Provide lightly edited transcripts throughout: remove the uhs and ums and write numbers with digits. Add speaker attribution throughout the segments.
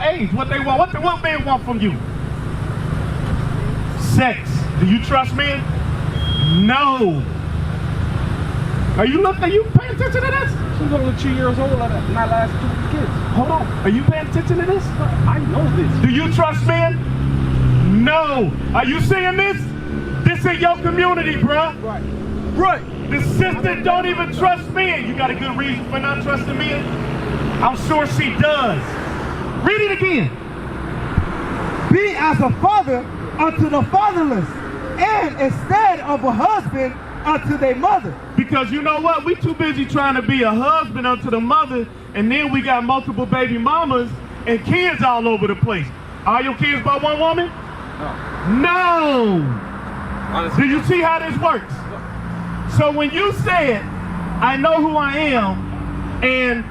Speaker 1: age. What they want. What men want from you? Sex. Do you trust men? No. Are you paying attention to this?
Speaker 2: She's only 2 years old. My last 2 kids.
Speaker 1: Hold on. Are you paying attention to this?
Speaker 2: I know this.
Speaker 1: Do you trust men? No. Are you seeing this? This ain't your community, bruh.
Speaker 2: Right.
Speaker 1: The sister don't even trust men. You got a good reason for not trusting men? I'm sure she does. Read it again.
Speaker 3: Be as a father unto the fatherless, and instead of a husband unto their mother.
Speaker 1: Because you know what? We too busy trying to be a husband unto the mother, and then we got multiple baby mamas and kids all over the place. Are your kids by one woman? No. Do you see how this works? So when you said, I know who I am, and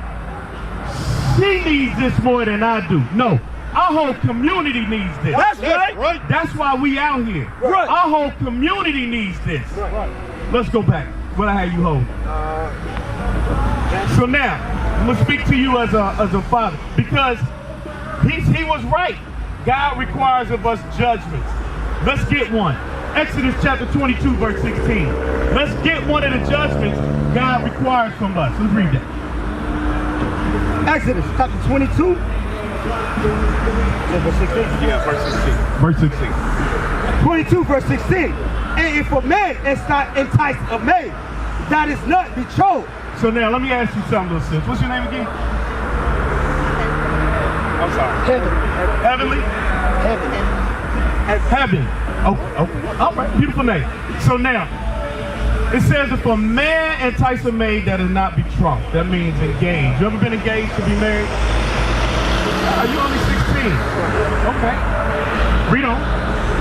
Speaker 1: she needs this more than I do. No, our whole community needs this.
Speaker 3: That's right.
Speaker 1: That's why we out here.
Speaker 3: Right.
Speaker 1: Our whole community needs this.
Speaker 3: Right.
Speaker 1: Let's go back. What I had you hold. So now, I'm going to speak to you as a father, because he was right. God requires of us judgments. Let's get one. Exodus chapter 22, verse 16. Let's get one of the judgments God requires from us. Let's read that.
Speaker 3: Exodus chapter 22. Verse 16.
Speaker 1: Yeah, verse 16. Verse 16.
Speaker 3: 22 verse 16. And if a man is not enticed a maid, that is not betrothed.
Speaker 1: So now let me ask you something, little sis. What's your name again? I'm sorry. Heavenly? Heaven. Oh, all right, beautiful name. So now, it says if a man entice a maid that is not betrothed, that means engaged. You ever been engaged to be married? Are you only 16? Okay. Read on.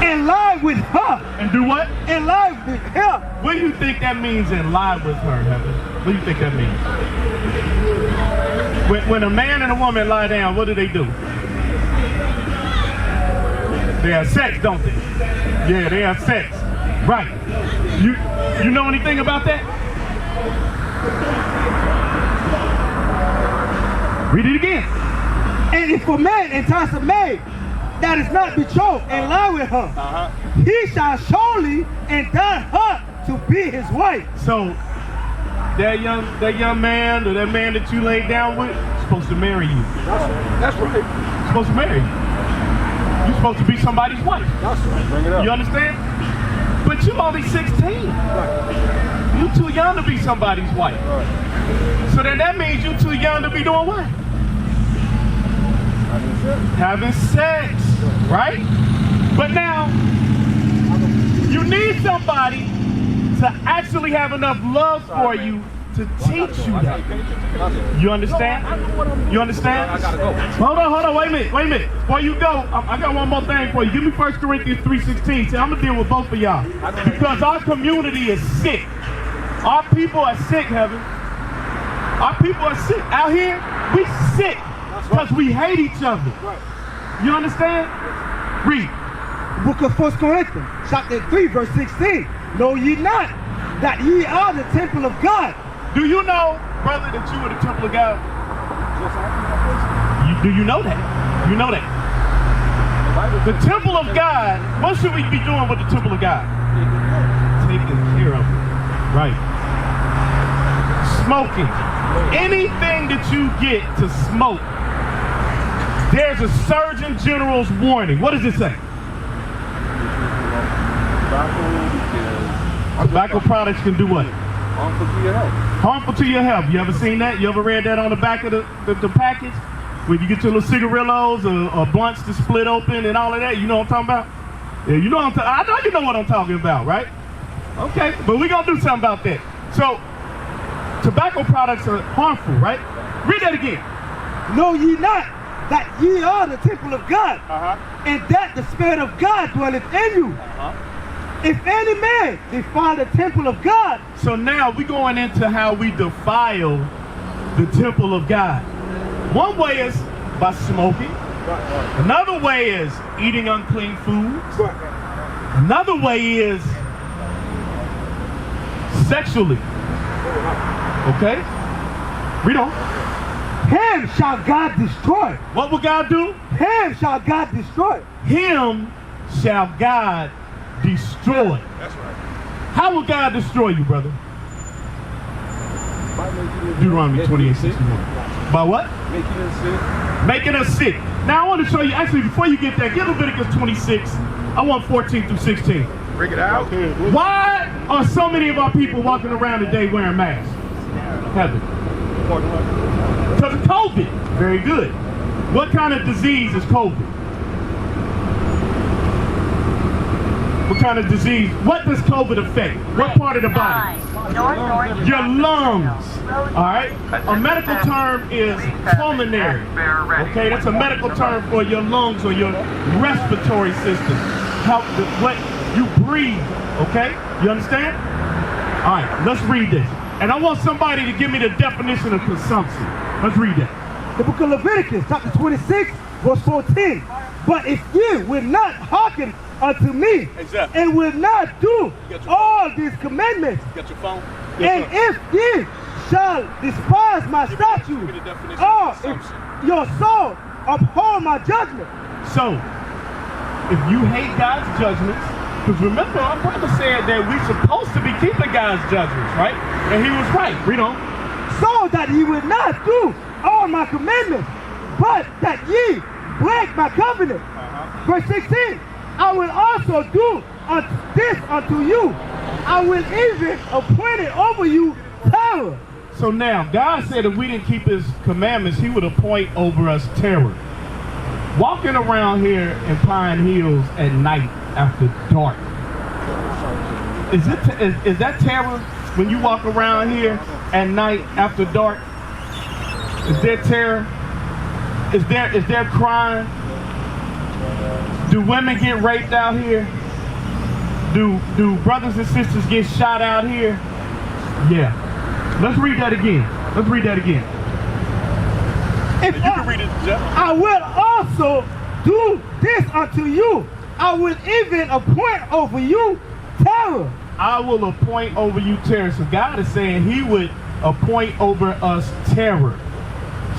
Speaker 3: And lie with her.
Speaker 1: And do what?
Speaker 3: And lie with her.
Speaker 1: What do you think that means in lie with her, Heaven? What do you think that means? When a man and a woman lie down, what do? They have sex, don't they? Yeah, they have sex. Right. You know anything about that? Read it again.
Speaker 3: And if a man entice a maid that is not betrothed and lie with her, he shall surely entice her to be his wife.
Speaker 1: So that young man or that man that you laid down with is supposed to marry you.
Speaker 2: That's right.
Speaker 1: Supposed to marry you. You're supposed to be somebody's wife.
Speaker 2: That's right. Bring it up.
Speaker 1: You understand? But you only 16.
Speaker 2: Right.
Speaker 1: You too young to be somebody's wife.
Speaker 2: Right.
Speaker 1: So then that means you too young to be doing what? Having sex. Right? But now, you need somebody to actually have enough love for you to teach you that. You understand? You understand?
Speaker 2: I gotta go.
Speaker 1: Hold on, wait a minute. Before you go, I got one more thing for you. Give me 1 Corinthians 3:16. See, I'm gonna deal with both of y'all. Because our community is sick. Our people are sick, Heaven. Our people are sick. Out here, we sick. Because we hate each other. You understand? Read.
Speaker 3: Book of 1 Corinthians, chapter 3, verse 16. Know ye not that ye are the temple of God?
Speaker 1: Do you know, brother, that you are the temple of God? Do you know that? You know that? The temple of God, what should we be doing with the temple of God? Taking care of it. Right. Smoking. Anything that you get to smoke, there's a Surgeon General's warning. What does it say? Tobacco products can do what?
Speaker 2: Harmful to your health.
Speaker 1: Harmful to your health. You ever seen that? You ever read that on the back of the package? When you get your little cigarillos or blunts to split open and all of that, you know what I'm talking about? Yeah, you know what I know you know what I'm talking about, right? Okay, but we're going to do something about that. So, tobacco products are harmful, right? Read that again.
Speaker 3: Know ye not that ye are the temple of God, and that the Spirit of God dwelleth in you? If any man defile the temple of God. So
Speaker 1: now we're going into how we defile the temple of God. One way is by smoking. Another way is eating unclean foods. Another way is sexually. Okay? Read on.
Speaker 3: him shall God destroy.
Speaker 1: What will God do?
Speaker 3: Him shall God destroy.
Speaker 1: Him shall God destroy.
Speaker 2: That's right.
Speaker 1: How will God destroy you, brother? Deuteronomy 28:61. By what?
Speaker 2: Making us sick.
Speaker 1: Making us sick. Now I want to show you, actually before you get there, get Leviticus 26. I want 14 through 16.
Speaker 2: Bring it out.
Speaker 1: Why are so many of our people walking around today wearing masks? Heaven. Because of COVID. Very good. What kind of disease is COVID? What kind of disease? What does COVID affect? What part of the body? Your lungs. All right. A medical term is pulmonary. Okay, that's a medical term for your lungs or your respiratory system. Help what you breathe. Okay, you understand? All right, let's read this. And I want somebody to give me the definition of consumption. Let's read that.
Speaker 3: The book of Leviticus, chapter 26, verse 14. But if ye will not hearken unto me,
Speaker 1: Exactly.
Speaker 3: and will not do all these commandments,
Speaker 1: Got your phone?
Speaker 3: and if ye shall despise my statutes,
Speaker 1: give me the definition
Speaker 3: or
Speaker 1: of consumption.
Speaker 3: if your soul uphold my judgment.
Speaker 1: So, if you hate God's judgments, because remember our brother said that we're supposed to be keeping God's judgments, right? And he was right. Read on.
Speaker 3: So that ye will not do all my commandments, but that ye break my covenant. Verse 16, I will also do this unto you. I will even appoint it over you terror.
Speaker 1: So now, God said if we didn't keep his commandments, he would appoint over us terror. Walking around here in Pine Hills at night after dark, is that terror when you walk around here at night after dark? Is there terror? Is there crime? Do women get raped out here? Do brothers and sisters get shot out here? Yeah. Let's read that again. Let's read that again.
Speaker 3: If
Speaker 1: You can read it, Jeff.
Speaker 3: I will also do this unto you. I will even appoint over you terror.
Speaker 1: I will appoint over you terror. So God is saying he would appoint over us terror.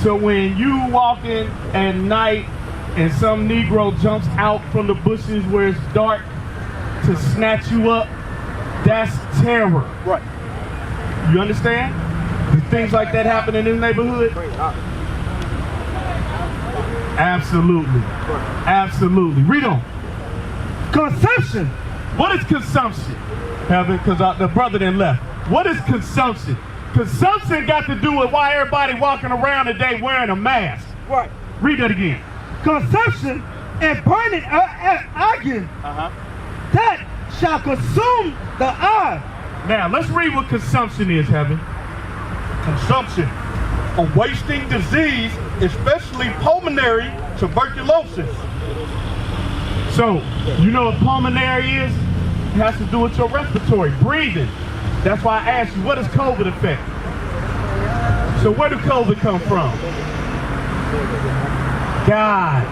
Speaker 1: So when you walking at night and some Negro jumps out from the bushes where it's dark to snatch you up, that's terror.
Speaker 2: Right.
Speaker 1: You understand? Do things like that happen in this neighborhood? Absolutely. Absolutely. Read on.
Speaker 3: Consumption.
Speaker 1: What is consumption? Heaven, because the brother then left. What is consumption? Consumption got to do with why everybody walking around today wearing a mask.
Speaker 3: Right.
Speaker 1: Read that again.
Speaker 3: Consumption and burning again. That shall consume the eye.
Speaker 1: Now, let's read what consumption is, Heaven.
Speaker 2: Consumption. A wasting disease, especially pulmonary tuberculosis.
Speaker 1: So, you know what pulmonary is? It has to do with your respiratory, breathing. That's why I asked you, what does COVID affect? So where did COVID come from? God.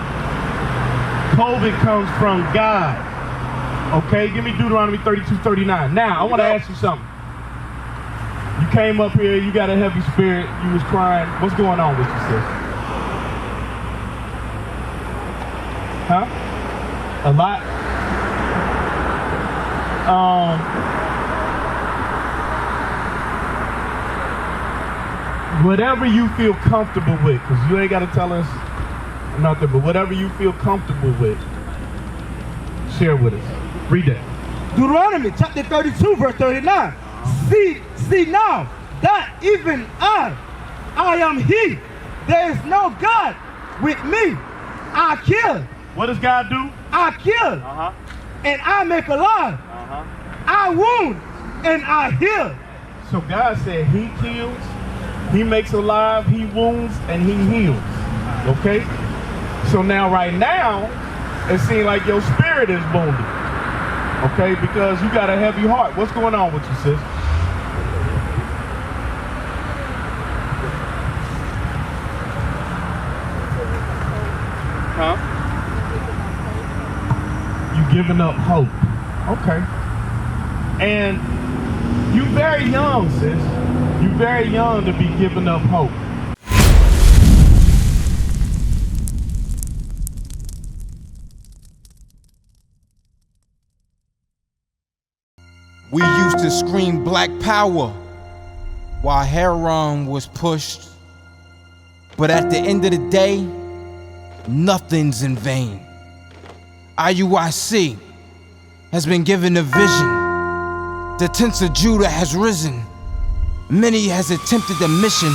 Speaker 1: COVID comes from God. Okay, give me Deuteronomy 32:39. Now, I want to ask you something. You came up here, you got a heavy spirit, you was crying. What's going on with you, sis? Huh? A lot? Whatever you feel comfortable with, because you ain't got to tell us nothing, but whatever you feel comfortable with, share with us. Read that.
Speaker 3: Deuteronomy chapter 32 verse 39. See now that even I am he. There is no God with me. I kill.
Speaker 1: What does God do?
Speaker 3: I kill. And I make alive. I wound and I heal.
Speaker 1: So God said he kills, he makes alive, he wounds, and he heals. Okay? So now, right now, it seems like your spirit is wounded. Okay? Because you got a heavy heart. What's going on with you, sis?
Speaker 2: Huh?
Speaker 1: You giving up hope. Okay. And you very young, sis. You very young to be giving up hope.
Speaker 4: We used to scream black power while heroin was pushed. But at the end of the day, nothing's in vain. Iuic has been given a vision. The tents of Judah has risen. Many has attempted the mission,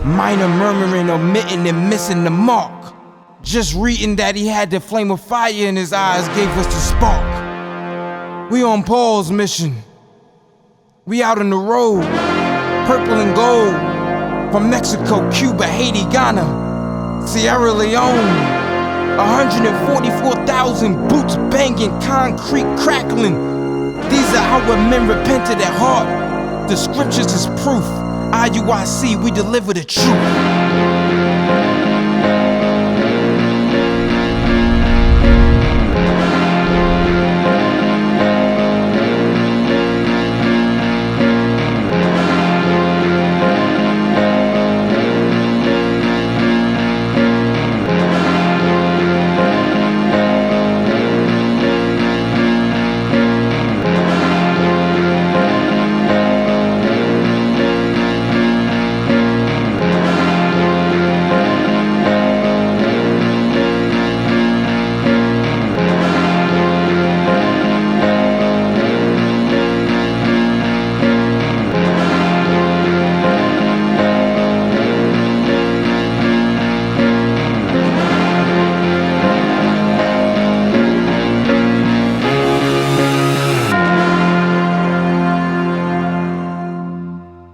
Speaker 4: minor murmuring, omitting and missing the mark. Just reading that he had the flame of fire in his eyes gave us the spark. We on Paul's mission. We out on the road, purple and gold, from Mexico, Cuba, Haiti, Ghana, Sierra Leone. 144,000 boots banging, concrete crackling. These are how men repented at heart. The scriptures is proof. Iuic, we deliver the truth.